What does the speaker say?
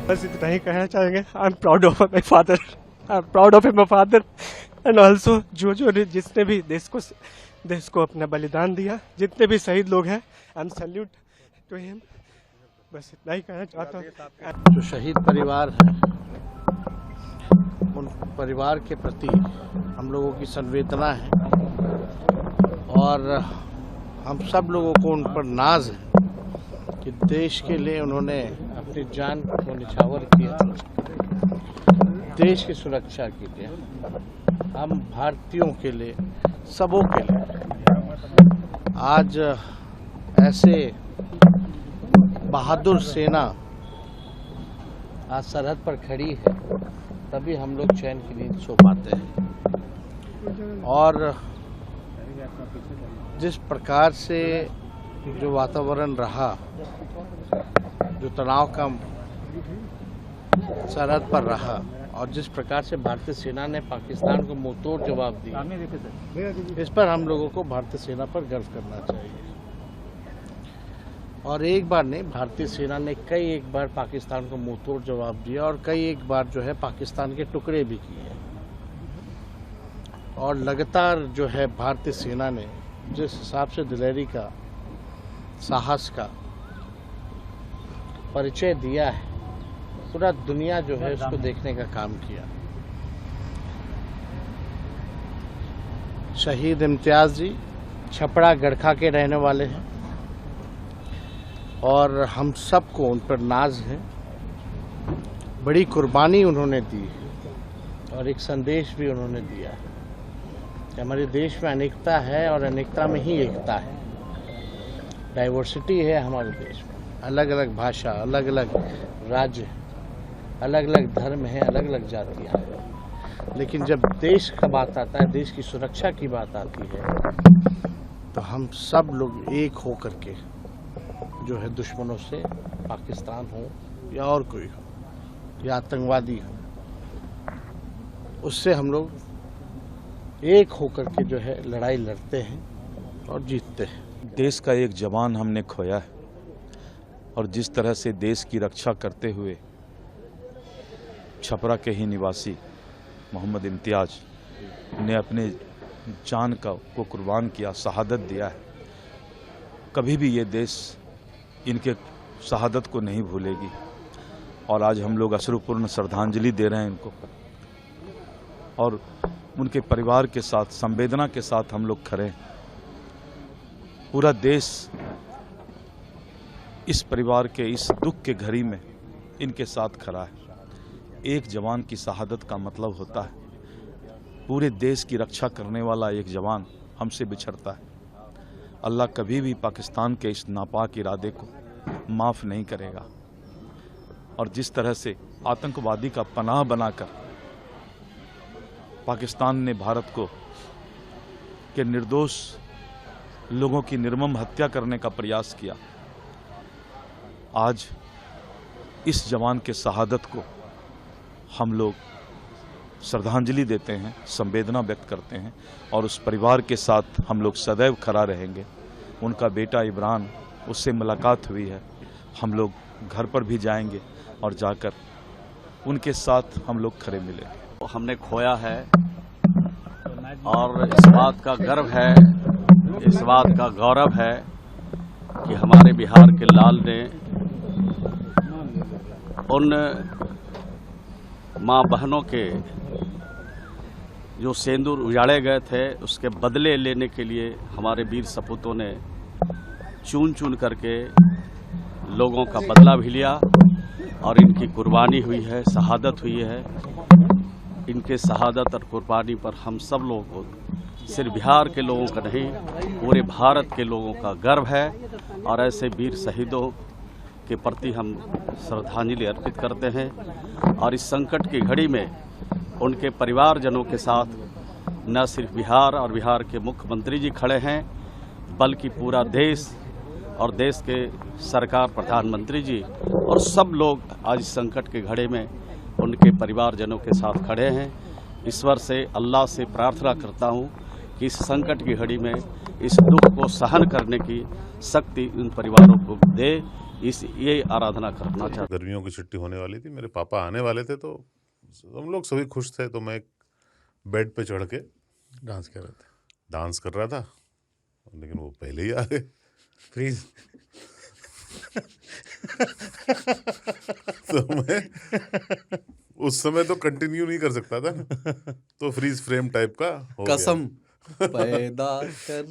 बस इतना ही कहना चाहेंगे। I am proud of my father, I am proud of my father and also जिसने भी देश को अपना बलिदान दिया, जितने भी शहीद लोग हैं, I am salute to him. बस इतना ही कहना चाहता हूँ। जो शहीद परिवार है उन परिवार के प्रति हम लोगों की संवेदना है और हम सब लोगों को उन पर नाज है कि देश के लिए उन्होंने अपनी जान को निछावर किया, देश की सुरक्षा के लिए, हम भारतीयों के लिए, सबों के लिए आज ऐसे बहादुर सेना आज सरहद पर खड़ी है, तभी हम लोग चैन की नींद सो पाते हैं। और जिस प्रकार से जो वातावरण रहा, जो तनाव का सरहद पर रहा और जिस प्रकार से भारतीय सेना ने पाकिस्तान को मुंहतोड़ जवाब दिया, इस पर हम लोगों को भारतीय सेना पर गर्व करना चाहिए। और एक बार नहीं, भारतीय सेना ने कई एक बार पाकिस्तान को मुंहतोड़ जवाब दिया और कई एक बार जो है पाकिस्तान के टुकड़े भी किए। और लगातार जो है भारतीय सेना ने जिस हिसाब से दिलेरी का, साहस का परिचय दिया है, पूरा दुनिया जो है उसको देखने का काम किया। शहीद इम्तियाज जी छपड़ा गड़खा के रहने वाले हैं और हम सबको उन पर नाज है। बड़ी कुर्बानी उन्होंने दी है और एक संदेश भी उन्होंने दिया है कि हमारे देश में अनेकता है और अनेकता में ही एकता है। डाइवर्सिटी है हमारे देश में, अलग अलग भाषा, अलग अलग राज्य, अलग अलग धर्म है, अलग अलग जातियाँ हैं। लेकिन जब देश का बात आता है, देश की सुरक्षा की बात आती है, तो हम सब लोग एक हो करके जो है दुश्मनों से, पाकिस्तान हो या और कोई हो या आतंकवादी हो, उससे हम लोग एक होकर के जो है लड़ाई लड़ते हैं और जीतते हैं। देश का एक जवान हमने खोया है और जिस तरह से देश की रक्षा करते हुए छपरा के ही निवासी मोहम्मद इम्तियाज ने अपने जान को कुर्बान किया, शहादत दिया है, कभी भी ये देश इनके शहादत को नहीं भूलेगी। और आज हम लोग अश्रुपूर्ण श्रद्धांजलि दे रहे हैं इनको और उनके परिवार के साथ, संवेदना के साथ हम लोग खड़े हैं। पूरा देश इस परिवार के इस दुख के घड़ी में इनके साथ खड़ा है। एक जवान की शहादत का मतलब होता है पूरे देश की रक्षा करने वाला एक जवान हमसे बिछड़ता है। अल्लाह कभी भी पाकिस्तान के इस नापाक इरादे को माफ़ नहीं करेगा। और जिस तरह से आतंकवादी का पनाह बनाकर पाकिस्तान ने भारत को के निर्दोष लोगों की निर्मम हत्या करने का प्रयास किया, आज इस जवान के शहादत को हम लोग श्रद्धांजलि देते हैं, संवेदना व्यक्त करते हैं और उस परिवार के साथ हम लोग सदैव खड़ा रहेंगे। उनका बेटा इमरान, उससे मुलाकात हुई है, हम लोग घर पर भी जाएंगे और जाकर उनके साथ हम लोग खड़े मिलेंगे। हमने खोया है और इस बात का गर्व है, इस बात का गौरव है कि हमारे बिहार के लाल ने उन माँ बहनों के जो सिंदूर उजाड़े गए थे उसके बदले लेने के लिए हमारे वीर सपूतों ने चुन चुन करके लोगों का बदला भी लिया और इनकी कुर्बानी हुई है, शहादत हुई है। इनके शहादत और कुर्बानी पर हम सब लोगों को, सिर्फ बिहार के लोगों का नहीं, पूरे भारत के लोगों का गर्व है। और ऐसे वीर शहीदों के प्रति हम श्रद्धांजलि अर्पित करते हैं और इस संकट की घड़ी में उनके परिवारजनों के साथ न सिर्फ बिहार और बिहार के मुख्यमंत्री जी खड़े हैं, बल्कि पूरा देश और देश के सरकार, प्रधानमंत्री जी और सब लोग आज इस संकट के घड़ी में उनके परिवारजनों के साथ खड़े हैं। ईश्वर से, अल्लाह से प्रार्थना करता हूं कि इस संकट की घड़ी में इस दुख को सहन करने की शक्ति उन परिवारों को दे। ये आराधना करना चाहते। गर्मियों की छुट्टी होने वाली थी, मेरे पापा आने वाले थे, तो हम लोग सभी खुश थे। तो मैं एक बेड पे चढ़ के डांस कर रहे थे, डांस कर रहा था, लेकिन वो पहले ही आ गए। फ्रीज। तो मैं उस समय तो कंटिन्यू नहीं कर सकता था ना, तो फ्रीज फ्रेम टाइप का हो गया। कसम पैदा कर